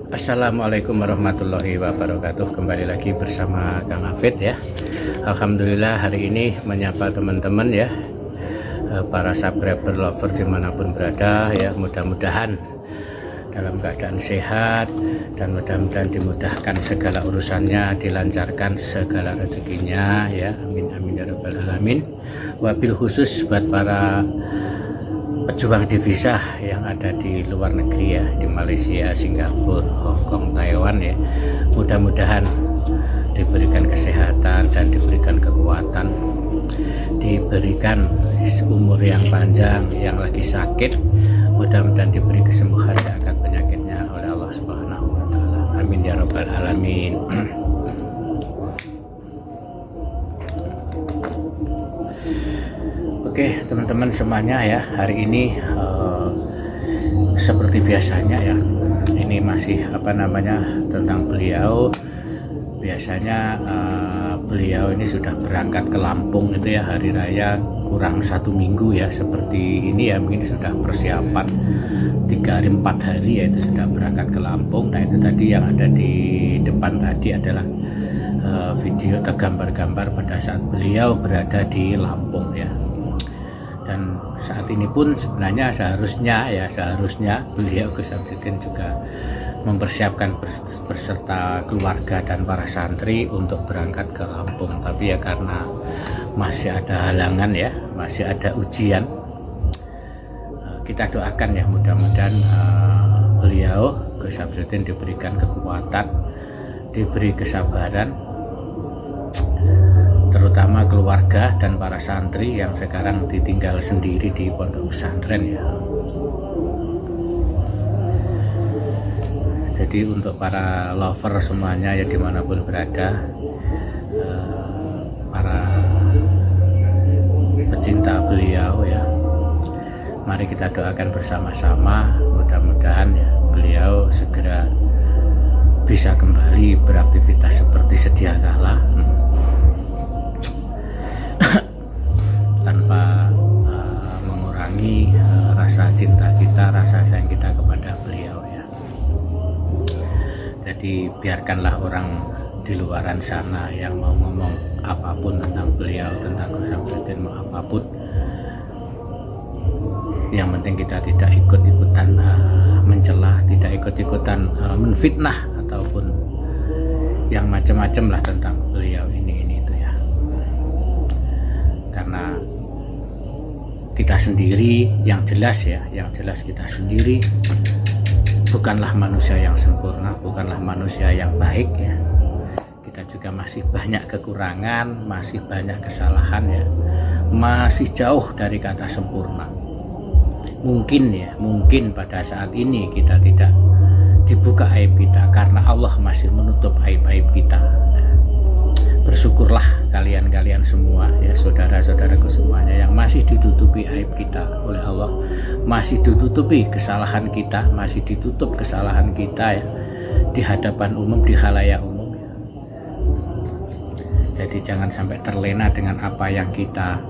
Assalamualaikum warahmatullahi wabarakatuh. Kembali lagi bersama Kang Hafid ya. Alhamdulillah hari ini menyapa teman-teman ya, para subscriber lover dimanapun berada ya. Mudah-mudahan dalam keadaan sehat dan mudah-mudahan dimudahkan segala urusannya, dilancarkan segala rezekinya ya. Amin amin ya rabbal alamin. Wabil khusus buat para pejuang divisa yang ada di luar negeri ya, di Malaysia, Singapura, Hong Kong, Taiwan ya. Mudah-mudahan diberikan kesehatan dan diberikan kekuatan, diberikan umur yang panjang. Yang lagi sakit mudah-mudahan diberi kesembuhan akan penyakitnya oleh Allah Subhanahu wa taala. Amin ya rabbal alamin. Oke teman-teman semuanya ya, hari ini seperti biasanya ya, ini masih tentang beliau. Biasanya beliau ini sudah berangkat ke Lampung itu ya, hari raya kurang 1 minggu ya, seperti ini ya, mungkin sudah persiapan 3 hari 4 hari ya, itu sudah berangkat ke Lampung. Nah itu tadi yang ada di depan tadi adalah video atau gambar-gambar pada saat beliau berada di Lampung ya. Dan saat ini pun sebenarnya seharusnya beliau Gus Samsudin juga mempersiapkan berserta keluarga dan para santri untuk berangkat ke Lampung, tapi ya karena masih ada halangan ya, masih ada ujian, kita doakan ya mudah-mudahan beliau Gus Samsudin diberikan kekuatan, diberi kesabaran, terutama keluarga dan para santri yang sekarang ditinggal sendiri di pondok pesantren ya. Jadi untuk para lover semuanya ya dimanapun berada, para pecinta beliau ya, mari kita doakan bersama-sama, mudah-mudahan ya beliau segera bisa kembali beraktivitas seperti sedia kala, tanpa mengurangi rasa cinta kita, rasa sayang kita kepada beliau ya. Jadi biarkanlah orang di luaran sana yang mau ngomong apapun tentang beliau, tentang Gus Samsudin, mau apapun, yang penting kita tidak ikut-ikutan mencela, tidak ikut-ikutan menfitnah ataupun yang macam-macam lah tentang beliau ini itu ya. Karena kita sendiri yang jelas kita sendiri bukanlah manusia yang sempurna, bukanlah manusia yang baik ya. Kita juga masih banyak kekurangan, masih banyak kesalahan ya, masih jauh dari kata sempurna. Mungkin pada saat ini kita tidak dibuka aib kita karena Allah masih menutup aib-aib kita. Bersyukurlah kalian semua ya, saudara-saudaraku semuanya yang masih ditutupi aib kita oleh Allah, masih ditutupi kesalahan kita, masih ditutup kesalahan kita ya di hadapan umum, di khalayak umum ya. Jadi jangan sampai terlena dengan apa yang kita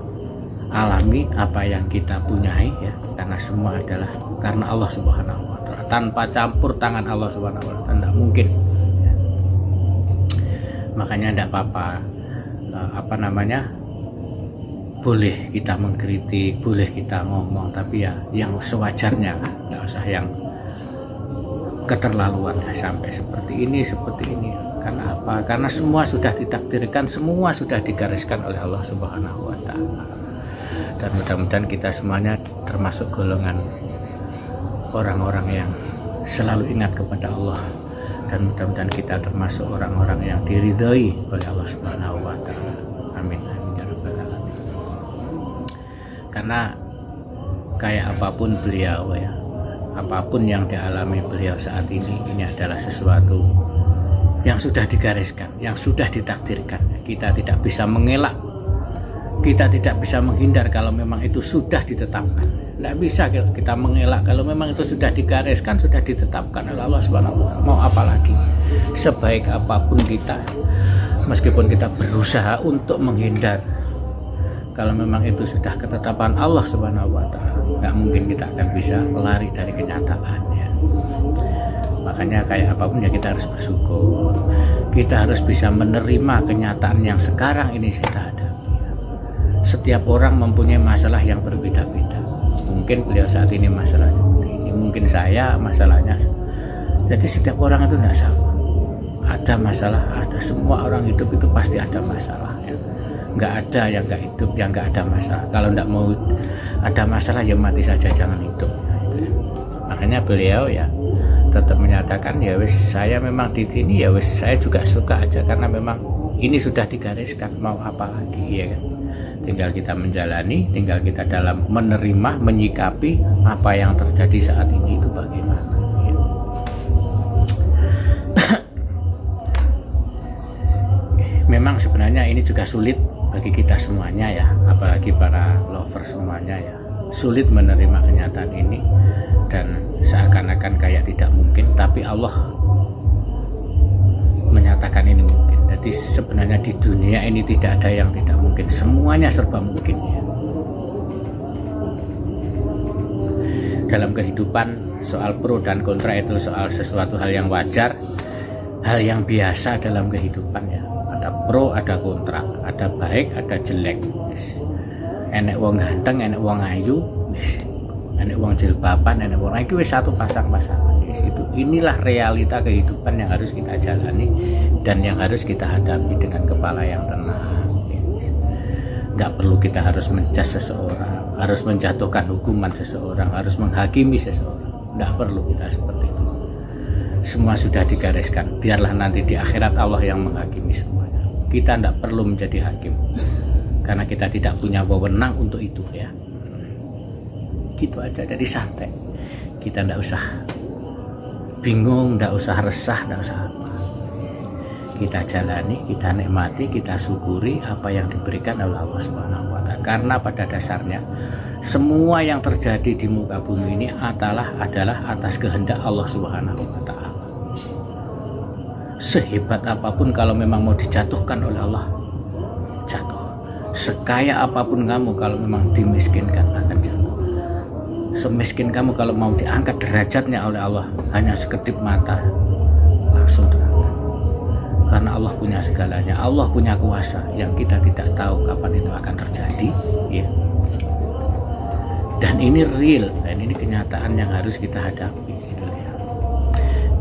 alami, apa yang kita punyai ya, karena semua adalah karena Allah Subhanahu wa taala. Tanpa campur tangan Allah Subhanahu wa taala tidak mungkin. Makanya tidak apa-apa, boleh kita mengkritik, boleh kita ngomong, tapi ya yang sewajarnya, tidak usah yang keterlaluan ya, sampai seperti ini. Karena apa? Karena semua sudah ditakdirkan, semua sudah digariskan oleh Allah Subhanahu wa taala. Dan mudah-mudahan kita semuanya termasuk golongan orang-orang yang selalu ingat kepada Allah, dan mudah-mudahan kita termasuk orang-orang yang diridhoi oleh Allah Subhanahu wa taala. Amin amin ya rabbal alamin. Karena kayak apapun beliau ya, apapun yang dialami beliau saat ini adalah sesuatu yang sudah digariskan, yang sudah ditakdirkan. Kita tidak bisa mengelak, kita tidak bisa menghindar kalau memang itu sudah ditetapkan. Tidak bisa kita mengelak kalau memang itu sudah digariskan, sudah ditetapkan oleh Allah Subhanahu wa taala. Mau apa lagi? Sebaik apapun kita, meskipun kita berusaha untuk menghindar, kalau memang itu sudah ketetapan Allah Subhanahu wa taala, nggak mungkin kita akan bisa lari dari kenyataan ya. Makanya kayak apapun ya kita harus bersyukur, kita harus bisa menerima kenyataan yang sekarang ini kita hadapi. Setiap orang mempunyai masalah yang berbeda-beda. Mungkin beliau saat ini masalahnya seperti ini, mungkin saya masalahnya. Jadi setiap orang itu tidak sama, ada masalah, ada. Semua orang hidup itu pasti ada masalah ya. Nggak ada yang nggak hidup yang nggak ada masalah. Kalau nggak mau ada masalah ya mati saja, jangan hidup. Makanya beliau ya tetap menyatakan ya wis, saya memang di sini ya wis, saya juga suka aja karena memang ini sudah digariskan, mau apa lagi ya kan. Tinggal kita menjalani, tinggal kita dalam menerima, menyikapi apa yang terjadi saat ini itu bagaimana ya. Memang sebenarnya ini juga sulit bagi kita semuanya ya, apalagi para lover semuanya ya, sulit menerima kenyataan ini dan seakan-akan kayak tidak mungkin, tapi Allah menyatakan ini mungkin. Jadi sebenarnya di dunia ini tidak ada yang tidak mungkin, semuanya serba mungkin ya. Dalam kehidupan soal pro dan kontra itu soal sesuatu hal yang wajar, hal yang biasa dalam kehidupan ya. Ada pro, ada kontra, ada baik, ada jelek. Enek wong ganteng, enek wong ayu, enek wong jilbaban, enek wong ayu, wis satu pasang-pasangan. Itu inilah realita kehidupan yang harus kita jalani dan yang harus kita hadapi dengan kepala yang tenang. Nggak perlu kita harus menjas seseorang, harus menjatuhkan hukuman seseorang, harus menghakimi seseorang. Nggak perlu kita seperti itu. Semua sudah digariskan. Biarlah nanti di akhirat Allah yang menghakimi semuanya. Kita tidak perlu menjadi hakim karena kita tidak punya wewenang untuk itu ya. Gitu aja, jadi santai. Kita tidak usah bingung, tidak usah resah, tidak usah apa. Kita jalani, kita nikmati, kita syukuri apa yang diberikan oleh Allah Subhanahu wa Ta'ala. Karena pada dasarnya semua yang terjadi di muka bumi ini adalah atas kehendak Allah Subhanahu wa Ta'ala. Sehebat apapun kalau memang mau dijatuhkan oleh Allah, jatuh. Sekaya apapun kamu kalau memang dimiskinkan akan jatuh. Semiskin kamu kalau mau diangkat derajatnya oleh Allah hanya sekedip mata langsung terangkat. Karena Allah punya segalanya, Allah punya kuasa yang kita tidak tahu kapan itu akan terjadi ya. Dan ini real, dan ini kenyataan yang harus kita hadapi gitu ya.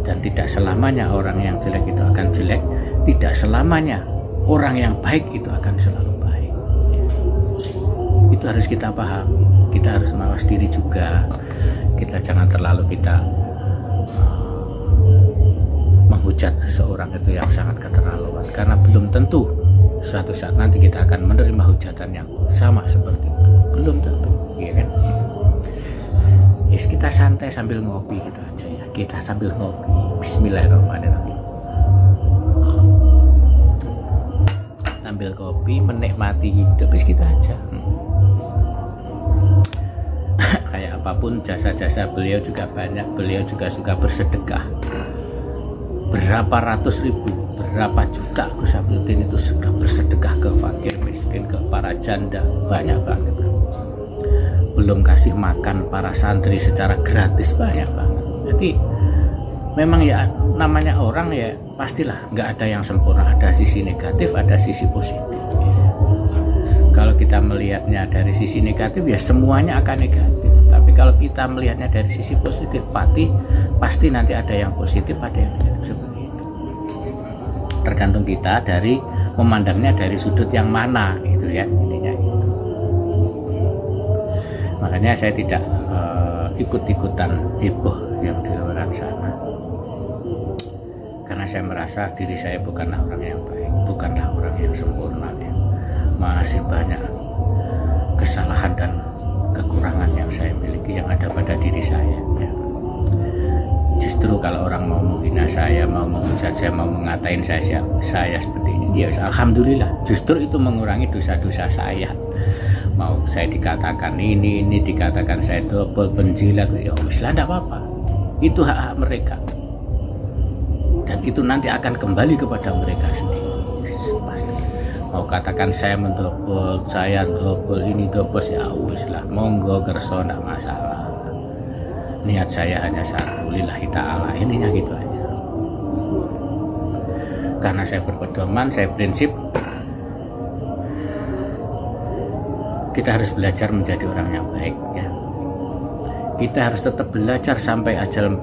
Dan tidak selamanya orang yang jelek itu akan jelek, tidak selamanya orang yang baik itu akan selalu baik ya. Itu harus kita pahami. Kita harus mawas diri juga. Kita jangan terlalu kita menghujat seseorang itu yang sangat keterlaluan, karena belum tentu suatu saat nanti kita akan menerima hujatan yang sama seperti itu. Belum tentu ya kan. Yes, kita santai sambil ngopi gitu aja ya. Kita sambil ngopi. Bismillahirrahmanirrahim. Sambil kopi menikmati hidup kita aja. Kayak apapun jasa-jasa beliau juga banyak. Beliau juga suka bersedekah. Berapa ratus ribu, berapa juta Gus Abdudin itu sudah bersedekah ke fakir miskin, ke para janda, banyak banget. Belum kasih makan para santri secara gratis, banyak banget. Jadi memang ya namanya orang ya pastilah nggak ada yang sempurna, ada sisi negatif, ada sisi positif. Kalau kita melihatnya dari sisi negatif ya semuanya akan negatif. Tapi kalau kita melihatnya dari sisi positif, pasti nanti ada yang positif, ada yang negatif seperti itu. Tergantung kita dari memandangnya dari sudut yang mana gitu ya, intinya itu. Makanya saya tidak ikut-ikutan heboh yang di luar sana. Karena saya merasa diri saya bukanlah orang yang baik, bukanlah orang yang sempurna ya. Masih banyak kesalahan dan kekurangan yang saya miliki, yang ada pada diri saya ya. Justru kalau orang mau menghina saya, mau menghujat saya, mau mengatain saya seperti ini ya alhamdulillah, justru itu mengurangi dosa-dosa saya. Mau saya dikatakan ini dikatakan saya double penjilat, ya wis lah enggak apa-apa, itu hak-hak mereka dan itu nanti akan kembali kepada mereka sendiri pasti. Mau katakan saya mendobol, saya double ini double, ya wis lah, monggo kerso, enggak masalah. niat saya hanya satu, lillahi ta'ala, intinya gitu aja. Karena saya berpedoman, saya prinsip kita harus belajar menjadi orang yang baik ya. Kita harus tetap belajar sampai ajal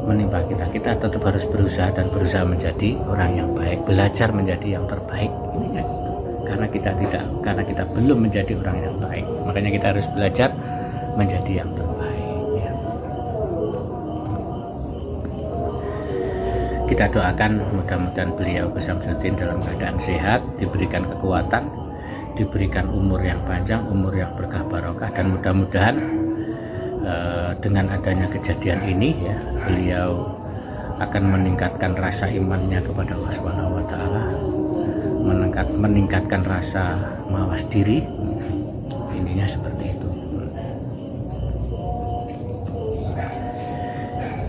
menimpa kita. Kita tetap harus berusaha dan berusaha menjadi orang yang baik, belajar menjadi yang terbaik. Ini kan karena kita belum menjadi orang yang baik, makanya kita harus belajar menjadi yang terbaik ya. Kita doakan mudah-mudahan beliau Gus Samsudin dalam keadaan sehat, diberikan kekuatan, diberikan umur yang panjang, umur yang berkah barokah, dan mudah-mudahan dengan adanya kejadian ini ya, beliau akan meningkatkan rasa imannya kepada Allah Subhanahu wa taala, meningkatkan rasa mawas diri, intinya seperti itu.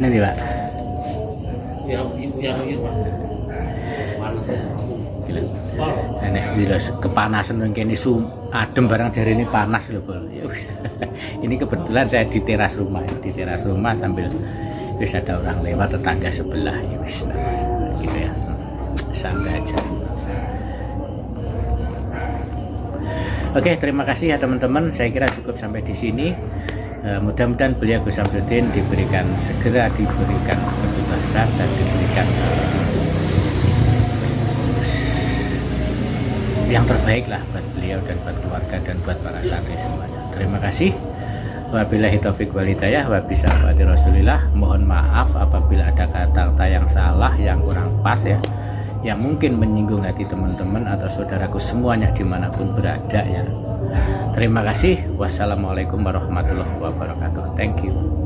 Ini Pak. Nek bila kepanasan mungkin ini adem barang jari ini panas loh Bol. Ini kebetulan saya di teras rumah sambil bisa ada orang lewat, tetangga sebelah ya wis, gitu ya, santai aja. Oke, terima kasih ya teman-teman, saya kira cukup sampai di sini. Mudah-mudahan beliau Gus Samsudin segera diberikan kebebasan dan diberikan yang terbaik lah buat beliau dan buat keluarga dan buat para santri semuanya. Terima kasih. Wabillahi taufiq wal hidayah wa bisawati Rasulillah. Mohon maaf apabila ada kata-kata yang salah, yang kurang pas ya, yang mungkin menyinggung hati teman-teman atau saudaraku semuanya dimanapun berada ya. Terima kasih. Wassalamualaikum warahmatullahi wabarakatuh. Thank you.